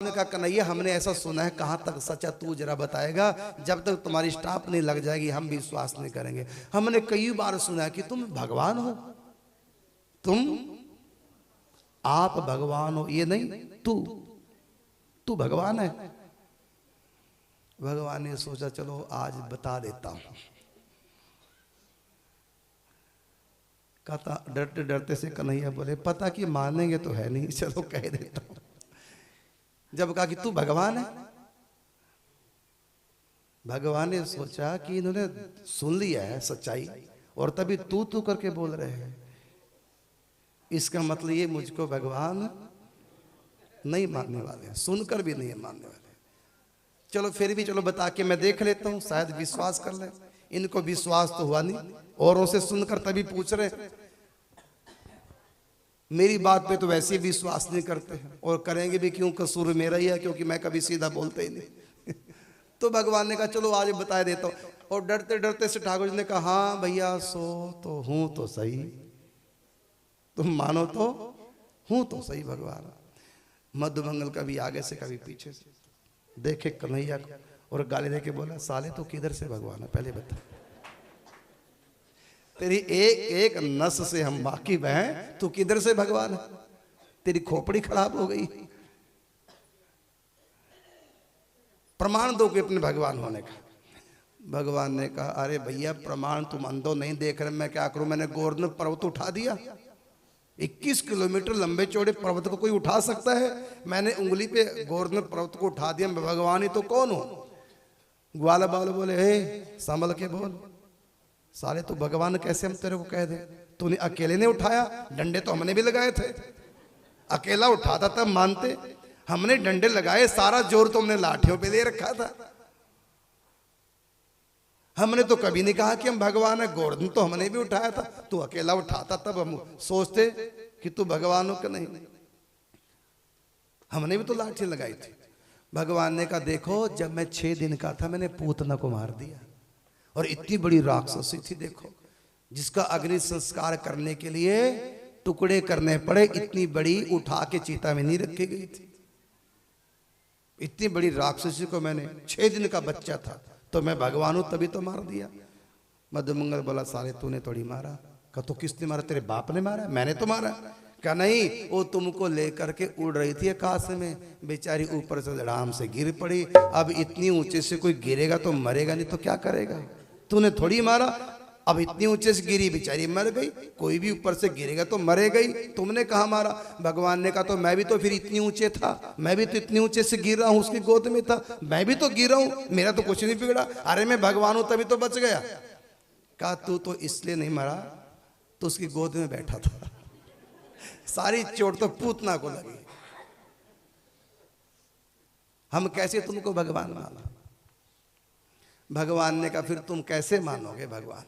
ने कहा कन्हैया हमने ऐसा सुना है, कहाँ तक सच है तू जरा बताएगा, जब तक तुम्हारी स्टाफ नहीं लग जाएगी हम विश्वास नहीं करेंगे। हमने कई बार सुना है कि तुम भगवान हो, आप भगवान हो, ये नहीं तू भगवान है। भगवान ने सोचा चलो आज बता देता हूं। कहता डरते डरते से कन्हैया बोले पता कि मानेंगे तो है नहीं, चलो कह देता हूं। जब कहा कि तू भगवान है, भगवान ने सोचा कि इन्होंने सुन लिया है सच्चाई और तभी तू करके बोल रहे हैं, इसका मतलब ये मुझको भगवान नहीं मानने वाले हैं, सुनकर भी नहीं मानने वाले। चलो फिर भी चलो बता के मैं देख लेता हूं, शायद विश्वास कर ले। इनको विश्वास तो हुआ नहीं, औरों से सुनकर तभी पूछ रहे, मेरी बात पे तो वैसे ही विश्वास नहीं करते हैं और करेंगे भी क्यों, कसूर मेरा ही है क्योंकि मैं कभी सीधा बोलते ही नहीं। तो भगवान ने कहा चलो आज बता देता हूं। और डरते डरते से ठाकुर जी ने कहा हाँ भैया सो तो हूं तो सही, तुम मानो तो हूं तो सही। भगवान मधुमंगल कभी आगे से कभी पीछे से देखे कन्हैया को और गाली देके बोला साले तो किधर से भगवान है पहले बता, तेरी एक एक नस से हम वाकिफ हैं, तू किधर से भगवान है, तेरी खोपड़ी खराब हो गई। प्रमाण दो कि अपने भगवान होने का। भगवान ने कहा अरे भैया प्रमाण तुम अंधो नहीं देख रहे, मैं क्या करूं, मैंने गोवर्धन पर्वत उठा दिया। 21 किलोमीटर लंबे चौड़े पर्वत को कोई उठा सकता है? मैंने उंगली पे गोवर्धन पर्वत को उठा दिया, मैं भगवान ही तो कौन हूं। ग्वाला बाल बोले हे संभल के बोल, साले तो भगवान कैसे हम तेरे को कह दे, तूने अकेले ने उठाया, डंडे तो हमने भी लगाए थे, अकेला उठाता तब मानते, हमने डंडे लगाए, सारा जोर तो हमने लाठियों पे दे रखा था। हमने तो कभी नहीं कहा कि हम भगवान है, गोवर्धन तो हमने भी उठाया था, तू अकेला उठाता तब हम सोचते कि तू भगवान हो कि नहीं, हमने भी तो लाठी लगाई थी। भगवान ने कहा देखो जब मैं 6 दिन का था मैंने पूतना को मार दिया, और इतनी बड़ी राक्षसी थी देखो, जिसका अग्नि संस्कार करने के लिए टुकड़े करने पड़े, इतनी बड़ी उठा के चीता में नहीं रखी गई थी। इतनी बड़ी राक्षसी को मैंने 6 दिन का बच्चा था तो मैं भगवान हूं तभी तो मार दिया। मधुमंगल बोला साले तूने थोड़ी मारा। कहा तो किसने मारा, तेरे बाप ने मारा, मैंने तो मारा। क्या नहीं, वो तुमको लेकर के उड़ रही थी आकाश में, बेचारी ऊपर से धड़ाम से गिर पड़ी। अब इतनी ऊंचे से कोई गिरेगा तो मरेगा नहीं तो क्या करेगा, तूने थोड़ी मारा। अब इतनी ऊंचे से गिरी बेचारी मर गई, कोई भी ऊपर से गिरेगा तो मरेगा ही, तुमने कहा मारा। भगवान ने कहा तो मैं भी तो फिर इतनी ऊंचे था, मैं भी तो इतनी ऊंचे से गिर रहा हूं, उसकी गोद में था, मैं भी तो गिरा हूं, मेरा तो कुछ नहीं बिगड़ा। अरे मैं भगवान हूं तभी तो बच गया। कहा तू तो इसलिए नहीं मरा, तो उसकी गोद में बैठा था, सारी चोट तो पूतना को लगी। हम कैसे तुमको भगवान माना। भगवान ने कहा फिर तुम कैसे मानोगे भगवान,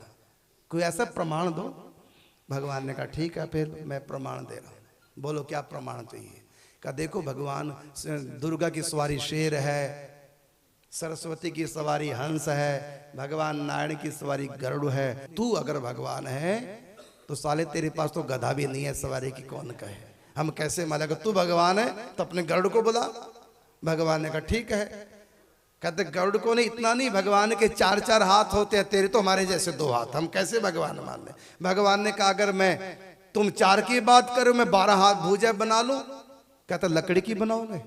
कोई ऐसा प्रमाण दो। भगवान ने कहा ठीक है फिर मैं प्रमाण दे रहा हूं, बोलो क्या प्रमाण चाहिए। कहा देखो भगवान दुर्गा की सवारी शेर है, सरस्वती की सवारी हंस है, भगवान नारायण की सवारी गरुड़ है। तू अगर भगवान है तो साले तेरे पास तो गधा भी नहीं है, सवारी की कौन कहे, हम कैसे मानेगा। तू भगवान है तो अपने गरुड़ को बुला। भगवान ने कहा ठीक है। कहते गरुड़ को नहीं, इतना नहीं, भगवान के 4-4 हाथ होते हैं, तेरे तो हमारे जैसे 2 हाथ, हम कैसे भगवान मान ले। भगवान ने कहा अगर मैं तुम 4 की बात करो मैं 12 हाथ भुजा बना लूं। कहता लकड़ी की बनाओगे।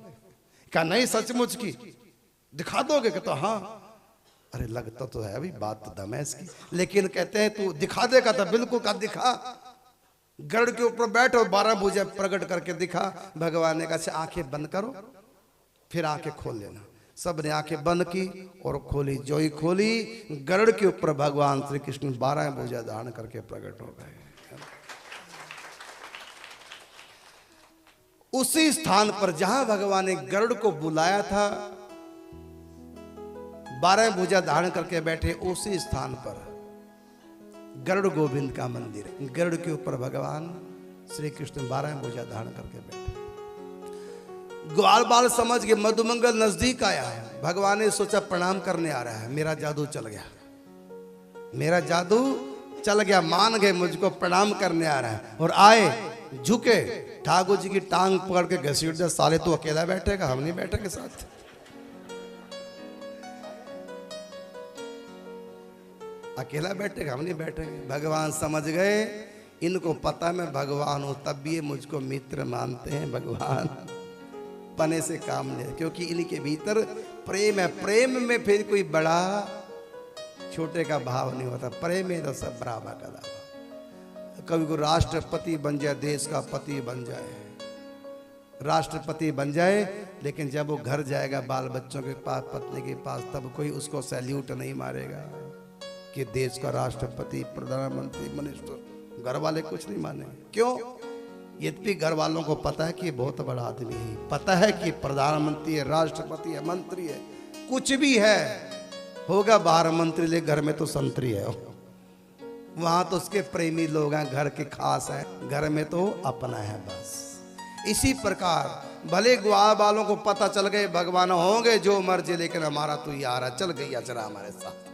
कहा नहीं सचमुच की दिखा दोगे। कहता हाँ। अरे लगता तो है अभी बात तो दम है इसकी, लेकिन कहते हैं तू दिखा देगा। था बिल्कुल का दिखा, गरुड़ के ऊपर बैठो 12 भुजा प्रकट करके दिखा। भगवान ने कहा आंखें बंद करो फिर आंखें खोल लेना। सब ने आंखें बंद की और खोली, जो ही खोली गरुड़ के ऊपर भगवान श्री कृष्ण 12 भुजा धारण करके प्रकट हो गए। उसी स्थान पर जहां भगवान ने गरुड़ को बुलाया था, 12 भुजा धारण करके बैठे, उसी स्थान पर गरुड़ गोविंद का मंदिर है। गरुड़ के ऊपर भगवान श्री कृष्ण 12 भुजा धारण करके बैठे। ग्वाल बाल समझ के मधुमंगल नजदीक आया है। भगवान ने सोचा प्रणाम करने आ रहा है, मेरा जादू चल गया, मेरा जादू चल गया, मान गए मुझको प्रणाम करने आ रहा है। और आए झुके, ठाकुर जी की टांग पकड़ के घसीट दे, साले तू अकेला बैठेगा, हम नहीं बैठेंगे साथ। अकेला बैठेगा, हम नहीं बैठेंगे। भगवान समझ गए, इनको पता मैं भगवान हूं, तब भी ये मुझको मित्र मानते हैं। भगवान पने से काम ले, क्योंकि इनके भीतर प्रेम है। प्रेम में फिर कोई बड़ा छोटे का भाव नहीं होता, प्रेम में तो सब बराबर का दावा। कभी को राष्ट्रपति बन जाए, देश का पति बन जाए, राष्ट्रपति बन जाए, लेकिन जब वो घर जाएगा बाल बच्चों के पास, पत्नी के पास, तब कोई उसको सैल्यूट नहीं मारेगा कि देश का राष्ट्रपति, प्रधानमंत्री, मिनिस्टर। घर वाले कुछ नहीं माने। क्यों? यद्यपि घर वालों को पता है कि ये बहुत बड़ा आदमी है, पता है कि प्रधानमंत्री है, राष्ट्रपति है, मंत्री है, कुछ भी है, होगा बाहर मंत्री, ले घर में तो संतरी है। वहां तो उसके प्रेमी लोग हैं, घर के खास है, घर में तो अपना है बस। इसी प्रकार भले ग्वाल वालों को पता चल गए भगवान होंगे जो मर्जी, लेकिन हमारा तो यार है, चल गई अचरा हमारे साथ।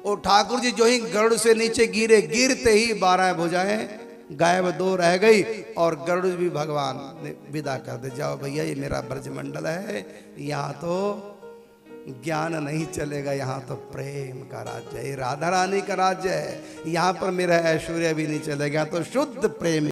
और ठाकुर जी जो ही गरुड़ से नीचे गिरे, गिरते ही 12 भुजाएं गायब, 2 रह गई, और गरुड़ भी भगवान ने विदा कर दे, जाओ भैया ये मेरा ब्रजमंडल है, यहाँ तो ज्ञान नहीं चलेगा, यहाँ तो प्रेम का राज्य है, राधा रानी का राज्य है, यहाँ पर मेरा ऐश्वर्य भी नहीं चलेगा, तो शुद्ध प्रेम